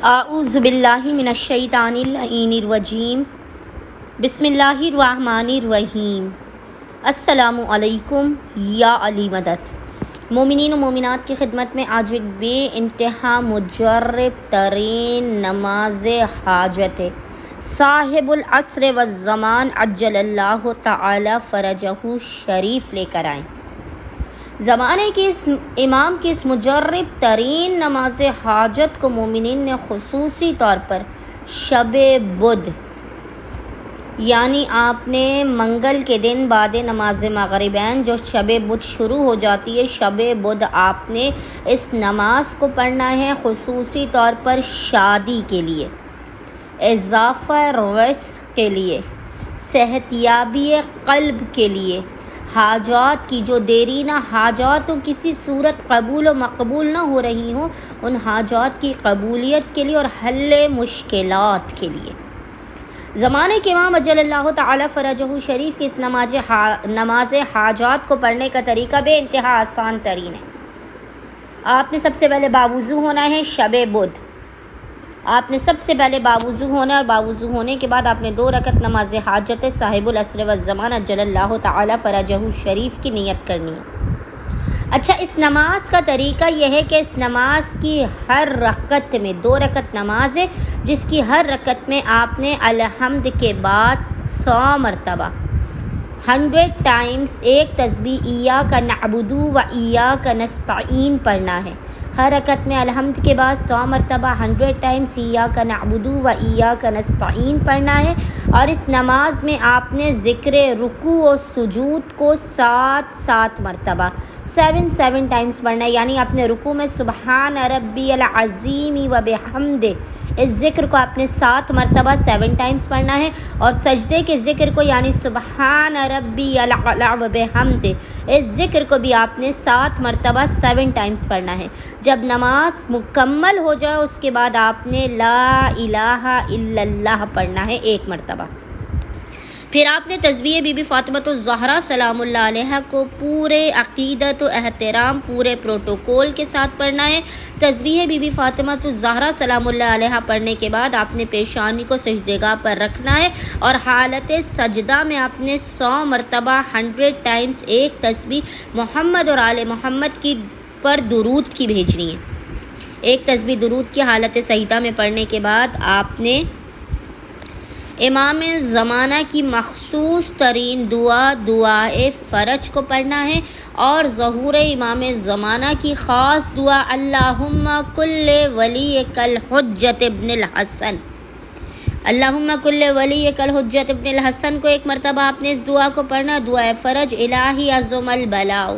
اعوذ باللہ من الشیطان اللعین الرجیم بسم اللہ الرحمن الرحیم۔ السلام علیکم یا علی مدد۔ مومنین و مومنات کی خدمت میں آج ایک بے انتہا مجرب ترین نماز حاجت صاحب العصر والزمان عجل اللہ تعالی فرجہ شریف لے کر آئیں۔ زمانے کے اس امام کی اس مجرب ترین نماز حاجت کو مومنین نے خصوصی طور پر شب بدھ یعنی آپ نے منگل کے دن بعد نماز مغربین جو شب بدھ شروع ہو جاتی ہے، شب بدھ آپ نے اس نماز کو پڑھنا ہے خصوصی طور پر شادی کے لیے، اضافہ رزق کے لیے، صحت یابی قلب کے لیے، حاجات کی جو دیرینہ حاجات کسی صورت قبول و مقبول نہ ہو رہی ہوں، ان حاجات کی قبولیت کے لیے اور حل مشکلات کے لیے۔ زمانے کے امام اجل اللہ تعالی فرجہ شریف کی اس نماز حاجات کو پڑھنے کا طریقہ بے انتہا آسان ترین ہے۔ آپ نے سب سے پہلے باوضو ہونا ہے۔ شب بدھ آپ نے سب سے پہلے باوضو ہونا ہے اور باوضو ہونے کے بعد آپ نے 2 رکعت نماز حاجت صاحب العصر والزمان اجل اللہ تعالی فرجہ شریف کی نیت کرنی ہے۔ اچھا، اس نماز کا طریقہ یہ ہے کہ اس نماز کی ہر رکعت میں 2 رکعت نماز ہے، جس کی ہر رکعت میں آپ نے الحمد کے بعد 100 مرتبہ 100 ٹائمز ایک تسبیح ایاک نعبد و ایاک نستعین پڑھنا ہے۔ ہر رکعت میں الحمد کے بعد 100 مرتبہ 100 ٹائمز ایاک نعبد و ایاک نستعین پڑھنا ہے، اور اس نماز میں آپ نے ذکر رکوع و سجود کو 7 مرتبہ 7 ٹائمز پڑھنا ہے، یعنی آپ نے رکوع میں سبحان ربی العظیم و بحمدہ اس ذکر کو آپ نے 7 مرتبہ 7 ٹائمز پڑھنا ہے، اور سجدے کے ذکر کو یعنی سبحان ربی الاعلی و بحمدہ اس ذکر کو بھی آپ نے 7 مرتبہ 7 ٹائمز پڑھنا ہے۔ جب نماز مکمل ہو جائے اس کے بعد آپ نے لا الہ الا اللہ پڑھنا ہے 1 مرتبہ۔ پھر آپ نے تسبیح بی بی فاطمہ الزہرا سلام اللہ علیہا کو پورے عقیدت و احترام پورے پروٹوکول کے ساتھ پڑھنا ہے۔ تسبیح بی بی فاطمہ الزہرا سلام اللہ علیہا پڑھنے کے بعد آپ نے پیشانی کو سجدگاہ پر رکھنا ہے، اور حالت سجدہ میں آپ نے 100 مرتبہ 100 ٹائمز ایک تسبیح محمد اور آل محمد کی پر درود کی بھیجنی ہے۔ ایک تسبیح درود کی حالت سجدہ میں پڑھنے کے بعد آپ نے امام زمانہ کی مخصوص ترین دعائے فرج کو پڑھنا ہے، اور ظہور امام زمانہ کی خاص دعا اللہم کل ولیک الحجۃ ابن الحسن، اللہم کل ولیک الحجۃ ابن الحسن کو 1 مرتبہ آپ نے اس دعا کو پڑھنا۔ دعائے فرج الہی عظم البلاء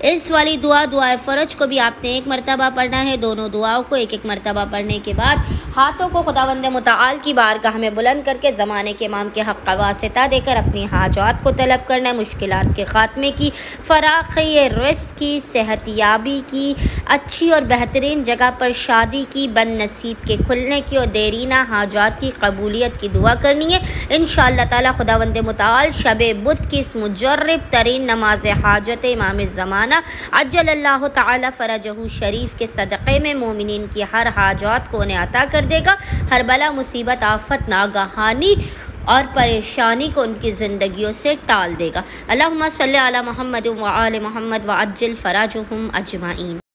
اس والی دعائے فرج کو بھی آپ نے 1 مرتبہ پڑھنا ہے۔ دونوں دعاؤں کو 1 مرتبہ پڑھنے کے بعد ہاتھوں کو خداوند متعال کی بارگاہ میں بلند کر کے زمانے کے امام کے حق کا واسطہ دے کر اپنی حاجات کو طلب کرنا ہے، مشکلات کے خاتمے کی، فراخی رزق کی، صحت یابی کی، اچھی اور بہترین جگہ پر شادی کی، بد نصیب کے کھلنے کی اور دیرینہ حاجات کی قبولیت کی دعا کرنی ہے۔ انشاءاللہ تعالی خداوند متعال شب بدھ کی اس مجرب ترین نماز حاجت امام زمانہ عجل اللہ تعالی فرجہ شریف کے صدقے میں مومنین کی ہر حاجات کو انہیں عطا کر دے گا، ہر بلا مصیبت آفت ناگہانی اور پریشانی کو ان کی زندگیوں سے ٹال دے گا۔ اللہم صلی علی محمد و آل محمد وعجل فراجہم اجمعین۔